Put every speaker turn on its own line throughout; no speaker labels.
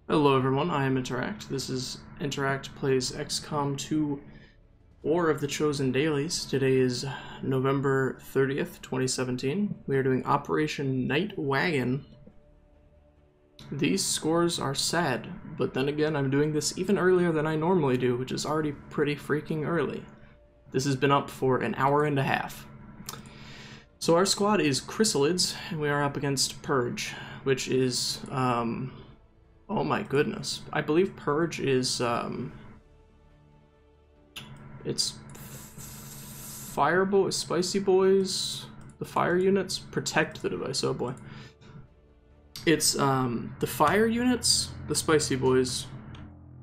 Hello everyone, I am Interact. This is Interact plays XCOM 2 War of the Chosen Dailies. Today is November 30th, 2017. We are doing Operation Night Wagon. These scores are sad, but then again I'm doing this even earlier than I normally do, which is already pretty freaking early. This has been up for an hour and a half. So our squad is Chrysalids, and we are up against Purge, which is, oh my goodness. I believe Purge is, it's Spicy Boys, the fire units, protect the device, oh boy. It's, the fire units, the Spicy Boys,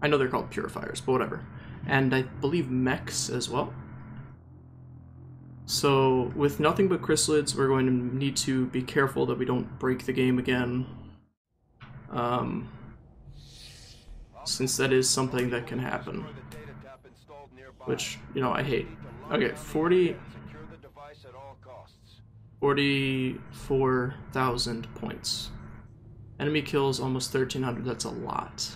I know they're called Purifiers, but whatever. And I believe mechs as well. So, with nothing but Chrysalids, we're going to need to be careful that we don't break the game again. Since that is something that can happen. Which, you know, I hate. Okay, 44,000 points. Enemy kills almost 1,300, that's a lot.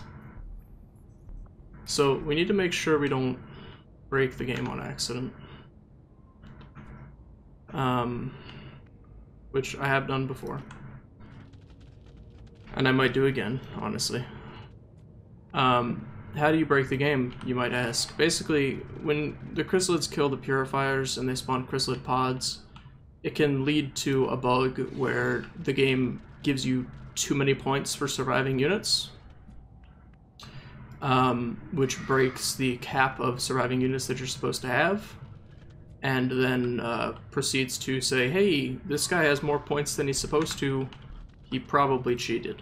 So, we need to make sure we don't break the game on accident. Which I have done before. And I might do again, honestly. How do you break the game, you might ask? Basically, when the Chrysalids kill the Purifiers and they spawn Chrysalid pods, it can lead to a bug where the game gives you too many points for surviving units, which breaks the cap of surviving units that you're supposed to have, and then proceeds to say, hey, this guy has more points than he's supposed to, he probably cheated.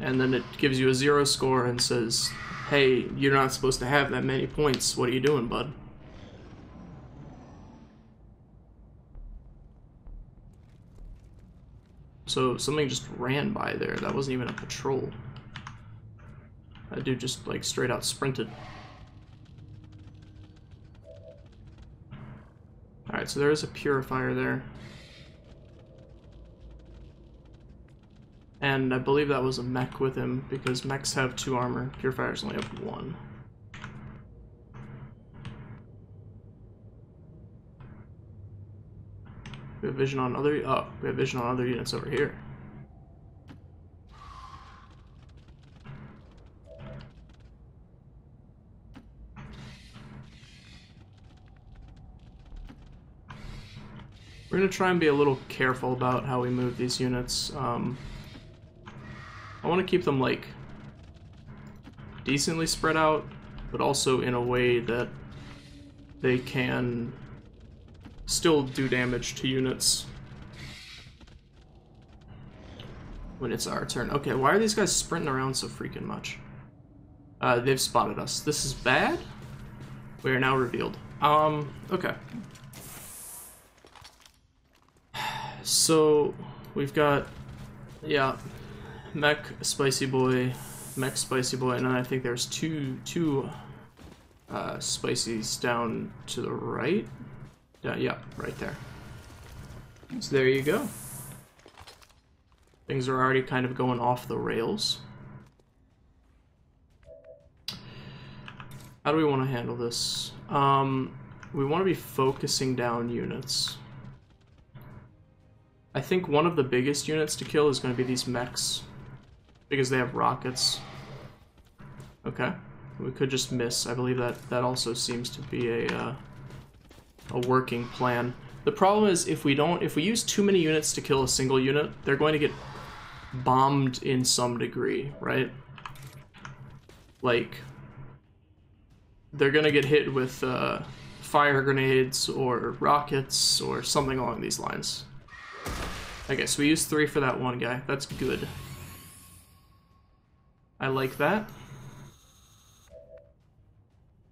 And then it gives you a 0 score and says, hey, you're not supposed to have that many points, what are you doing, bud? So something just ran by there, that wasn't even a patrol. That dude just like straight out sprinted. Alright, so there is a Purifier there. And I believe that was a mech with him, because mechs have 2 armor, Purifiers only have 1. We have vision on other, oh, we have vision on other units over here. We're gonna try and be a little careful about how we move these units. I want to keep them, like, decently spread out, but also in a way that they can still do damage to units when it's our turn. Okay, why are these guys sprinting around so freaking much? They've spotted us. This is bad. We are now revealed. Okay. So, we've got, yeah, mech, Spicy Boy, mech, Spicy Boy, and then I think there's two Spicies down to the right. Yeah, right there. So there you go. Things are already kind of going off the rails. How do we want to handle this? We want to be focusing down units. I think one of the biggest units to kill is going to be these mechs, because they have rockets. Okay, we could just miss. I believe that also seems to be a working plan. The problem is if we use too many units to kill a single unit, they're going to get bombed in some degree, right? Like, they're gonna get hit with fire grenades or rockets or something along these lines. Okay, so we used 3 for that one guy. That's good. I like that.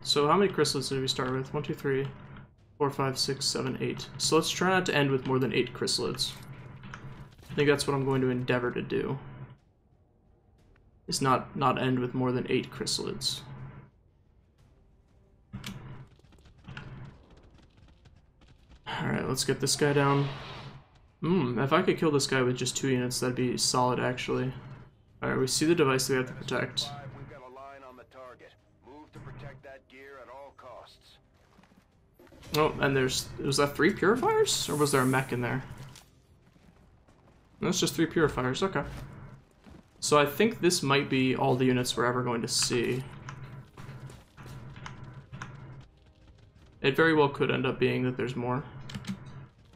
So how many Chrysalids did we start with? 1, 2, 3, 4, 5, 6, 7, 8. So let's try not to end with more than 8 Chrysalids. I think that's what I'm going to endeavor to do. Is not end with more than 8 Chrysalids. Alright, let's get this guy down. If I could kill this guy with just 2 units, that'd be solid, actually. Alright, we see the device that we have to protect.
We've got a line on the target. Move to protect that gear at all costs.
Oh, and was that 3 purifiers? Or was there a mech in there? That's just 3 purifiers, okay. So I think this might be all the units we're ever going to see. It very well could end up being that there's more.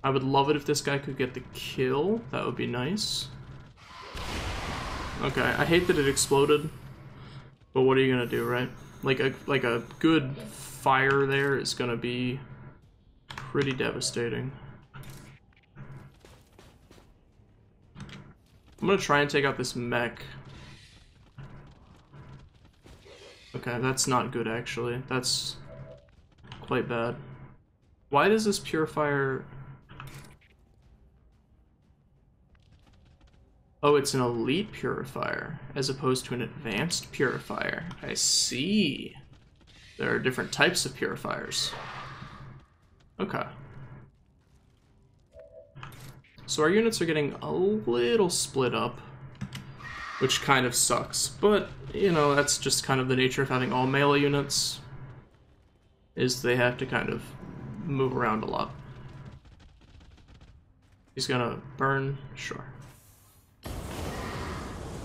I would love it if this guy could get the kill. That would be nice. Okay, I hate that it exploded, but what are you gonna do, right? Like a good fire there is gonna be pretty devastating. I'm gonna try and take out this mech. Okay, that's not good actually. That's quite bad. Why does this purifier... Oh, it's an elite purifier as opposed to an advanced purifier. I see. There are different types of purifiers. Okay. So our units are getting a little split up, which kind of sucks. But, you know, that's just kind of the nature of having all melee units, is they have to kind of move around a lot. He's gonna burn? Sure.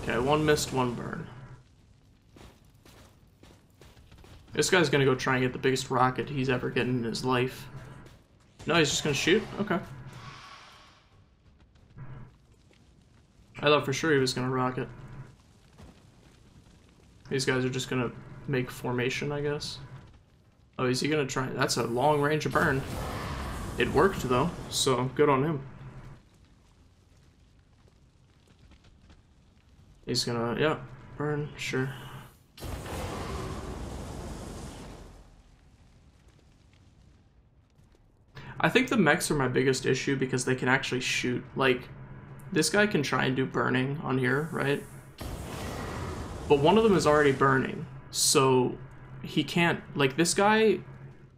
Okay, 1 missed, 1 burn. This guy's gonna go try and get the biggest rocket he's ever getting in his life. No, he's just gonna shoot? Okay. I thought for sure he was gonna rocket. These guys are just gonna make formation, I guess. Oh, is he gonna try? That's a long range of burn. It worked though, so good on him. He's gonna, yeah, burn, sure. I think the mechs are my biggest issue because they can actually shoot. Like, this guy can try and do burning on here, right? But one of them is already burning, so he can't, like this guy,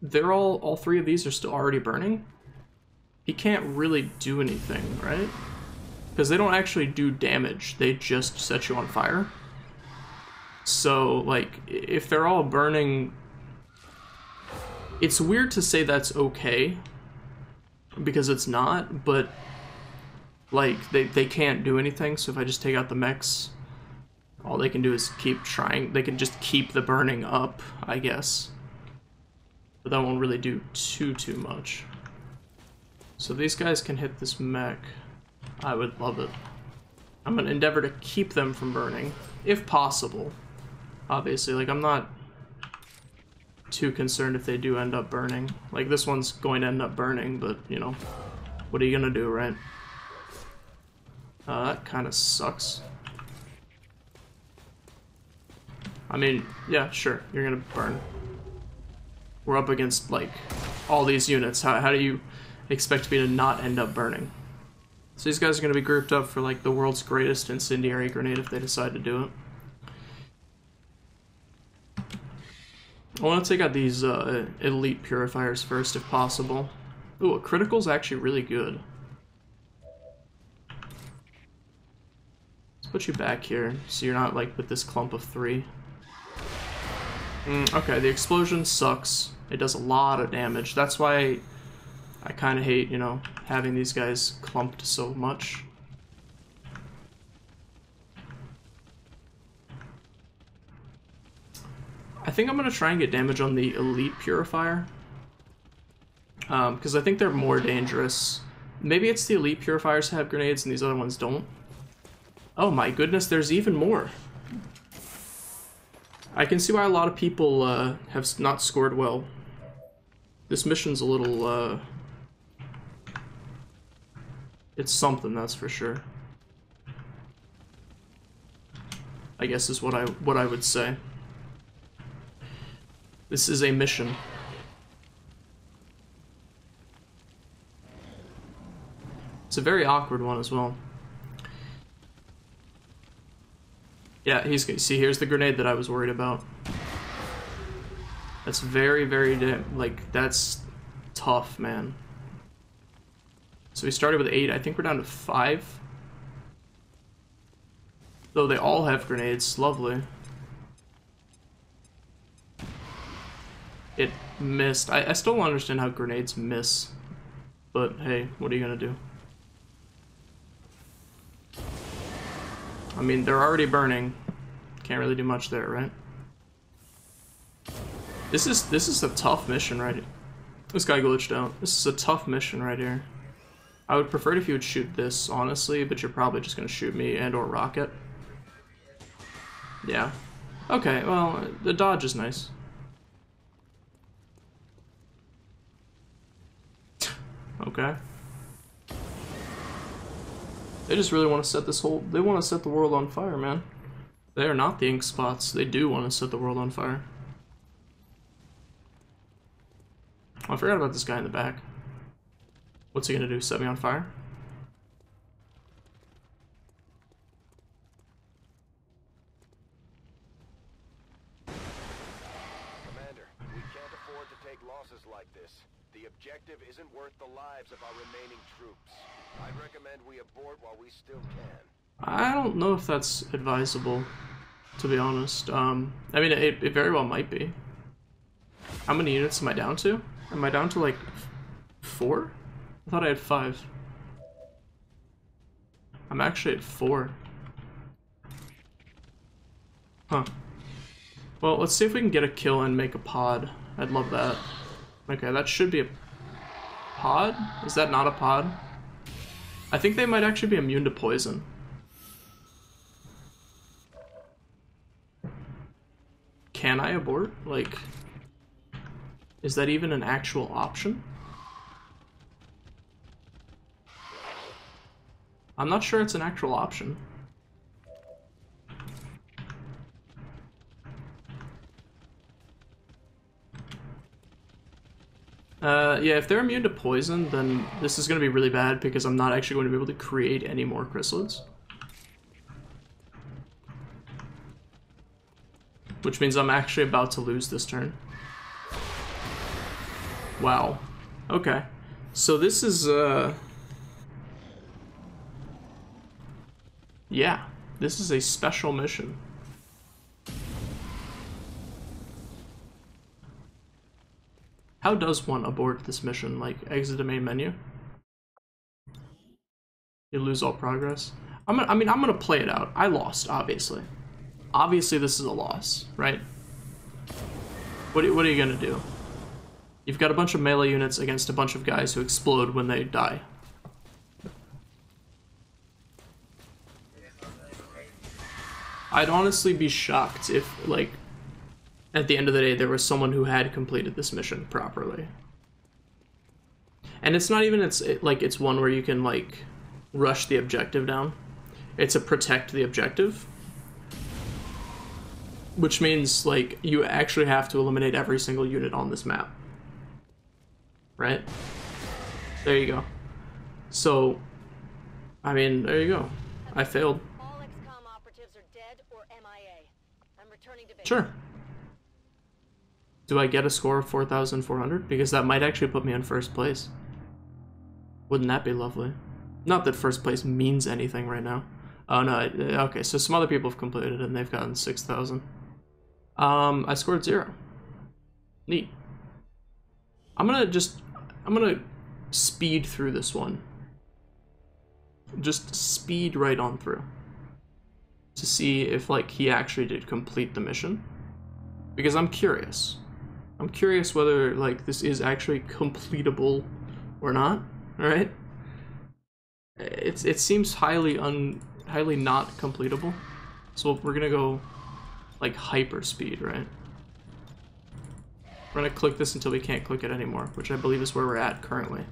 they're all 3 of these are still already burning. He can't really do anything, right? Because they don't actually do damage, they just set you on fire. So, like, if they're all burning, it's weird to say that's okay, because it's not, but, like, they can't do anything, so if I just take out the mechs, all they can do is keep trying. They can just keep the burning up, I guess. But that won't really do too much. So these guys can hit this mech. I would love it. I'm gonna endeavor to keep them from burning, if possible. Obviously, like, I'm not too concerned if they do end up burning. Like, this one's going to end up burning, but, you know, what are you gonna do, right? That kind of sucks. I mean, yeah, sure, you're gonna burn. We're up against, like, all these units. How do you expect me to not end up burning? So these guys are gonna be grouped up for, like, the world's greatest incendiary grenade if they decide to do it. I want to take out these elite purifiers first, if possible. Ooh, a critical's actually really good. Let's put you back here, so you're not, like, with this clump of 3. Okay, the explosion sucks. It does a lot of damage. That's why I kind of hate, you know, having these guys clumped so much. I think I'm going to try and get damage on the elite purifier. Because I think they're more dangerous. Maybe it's the elite purifiers have grenades and these other ones don't. Oh my goodness, there's even more. I can see why a lot of people have not scored well. This mission's a little, it's something, that's for sure. I guess is what I would say. This is a mission. It's a very awkward one as well. Yeah, see, here's the grenade that I was worried about. That's very, very, like, that's tough, man. So So we started with 8. I think we're down to 5. Though they all have grenades. Lovely. It missed. I still don't understand how grenades miss. But hey, what are you gonna do? I mean, they're already burning. Can't really do much there, right? This is a tough mission right here. This guy glitched out. This is a tough mission right here. I would prefer it if you would shoot this, honestly, but you're probably just gonna shoot me and or rocket. Yeah. Okay, well, the dodge is nice. Okay. They just really want to set this whole... They want to set the world on fire, man. They are not the ink spots. They do want to set the world on fire. Oh, I forgot about this guy in the back. What's he gonna do? Set me on fire?
Commander, we can't afford to take losses like this. The objective isn't worth the lives of our remaining troops. I'd recommend we abort while we still can.
I don't know if that's advisable, to be honest. I mean, it very well might be. How many units am I down to? Am I down to like 4? I thought I had 5. I'm actually at 4. Huh. Well, let's see if we can get a kill and make a pod. I'd love that. Okay, that should be a pod? Is that not a pod? I think they might actually be immune to poison. Can I abort? Like, is that even an actual option? I'm not sure it's an actual option. Yeah, if they're immune to poison, then this is going to be really bad because I'm not actually going to be able to create any more chrysalids. Which means I'm actually about to lose this turn. Wow. Okay. So this is, yeah, this is a special mission. How does one abort this mission? Like, exit the main menu? You lose all progress? I'm gonna play it out. I lost, obviously. Obviously this is a loss, right? What are you gonna do? You've got a bunch of melee units against a bunch of guys who explode when they die. I'd honestly be shocked if, like, at the end of the day, there was someone who had completed this mission properly. And it's not even, it's one where you can, like, rush the objective down. It's a protect the objective. Which means, like, you actually have to eliminate every single unit on this map. Right? There you go. So, I mean, there you go. I failed.
All XCOM operatives are dead or MIA. I'm returning to base.
Sure. Do I get a score of 4,400? Because that might actually put me in first place. Wouldn't that be lovely? Not that first place means anything right now. Oh no, okay, so some other people have completed it and they've gotten 6,000. I scored 0. Neat. I'm gonna speed through this one. Just speed right on through. To see if, like, he actually did complete the mission. Because I'm curious. I'm curious whether, like, this is actually completable or not, alright? It seems highly not completable. So we're gonna go, like, hyper speed, right? We're gonna click this until we can't click it anymore, which I believe is where we're at currently.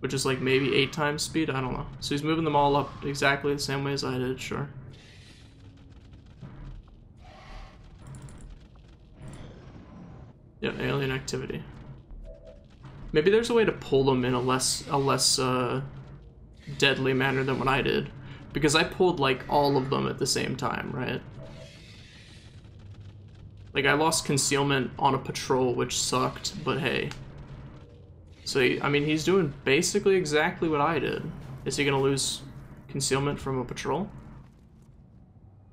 Which is like maybe 8 times speed, I don't know. So he's moving them all up exactly the same way as I did, sure. Yeah, alien activity. Maybe there's a way to pull them in a less deadly manner than what I did. Because I pulled, like, all of them at the same time, right? Like, I lost concealment on a patrol, which sucked, but hey. So, I mean, he's doing basically exactly what I did. Is he gonna lose concealment from a patrol?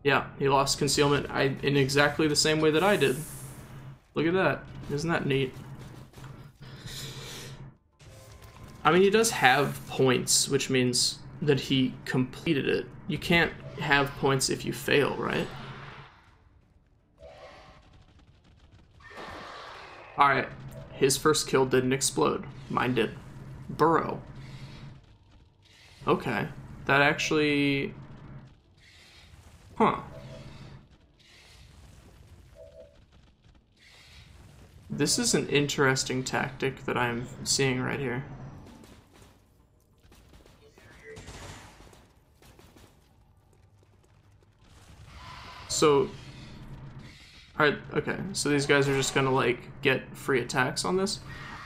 Yeah, he lost concealment in exactly the same way that I did. Look at that. Isn't that neat? I mean, he does have points, which means that he completed it. You can't have points if you fail, right? Alright, his first kill didn't explode. Mine did. Burrow. Okay. That actually... Huh. This is an interesting tactic that I'm seeing right here. So... Alright, okay, so these guys are just gonna, like, get free attacks on this.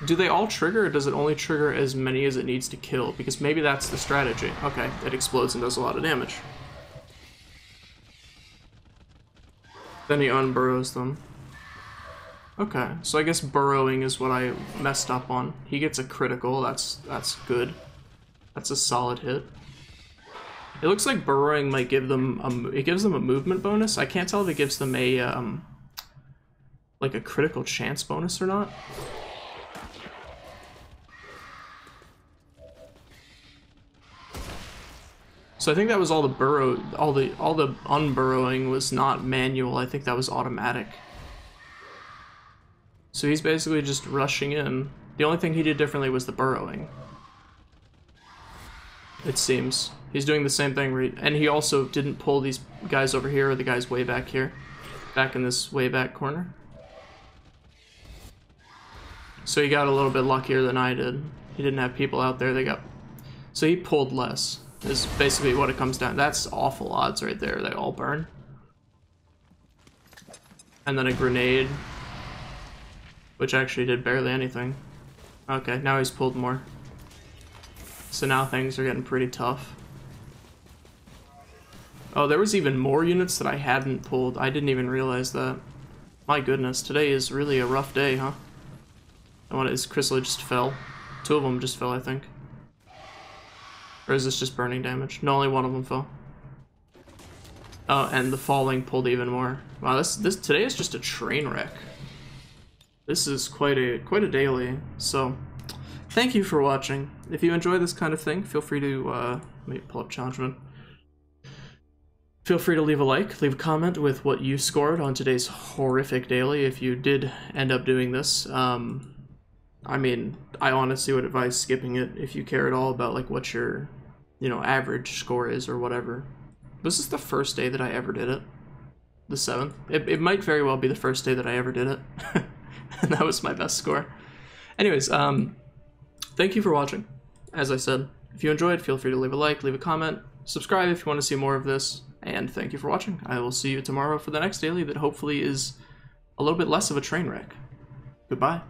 Do they all trigger, or does it only trigger as many as it needs to kill? Because maybe that's the strategy. Okay, it explodes and does a lot of damage. Then he unburrows them. Okay, so I guess burrowing is what I messed up on. He gets a critical, that's good. That's a solid hit. It looks like burrowing might give them it gives them a movement bonus. I can't tell if it gives them a like a critical chance bonus or not. So I think that was all the all the unburrowing was not manual. I think that was automatic. So he's basically just rushing in. The only thing he did differently was the burrowing. It seems. He's doing the same thing, and he also didn't pull these guys over here, or the guys way back here. Back in this way back corner. So he got a little bit luckier than I did. He didn't have people out there, so he pulled less, is basically what it comes down. That's awful odds right there, they all burn. And then a grenade, which actually did barely anything. Okay, now he's pulled more. So now things are getting pretty tough. Oh, there was even more units that I hadn't pulled. I didn't even realize that. My goodness, today is really a rough day, huh? And his chrysalid just fell. Two of them just fell, I think. Or is this just burning damage? No, only one of them fell. Oh, and the falling pulled even more. Wow, this today is just a train wreck. This is quite a daily. So, thank you for watching. If you enjoy this kind of thing, feel free to let me pull up challenge. Feel free to leave a like, leave a comment with what you scored on today's horrific daily if you did end up doing this. I mean, I honestly would advise skipping it if you care at all about like what your, average score is or whatever. This is the first day that I ever did it. The 7th. It might very well be the first day that I ever did it. And that was my best score. Anyways, thank you for watching. As I said, if you enjoyed, feel free to leave a like, leave a comment, subscribe if you want to see more of this. And thank you for watching. I will see you tomorrow for the next daily that hopefully is a little bit less of a train wreck. Goodbye.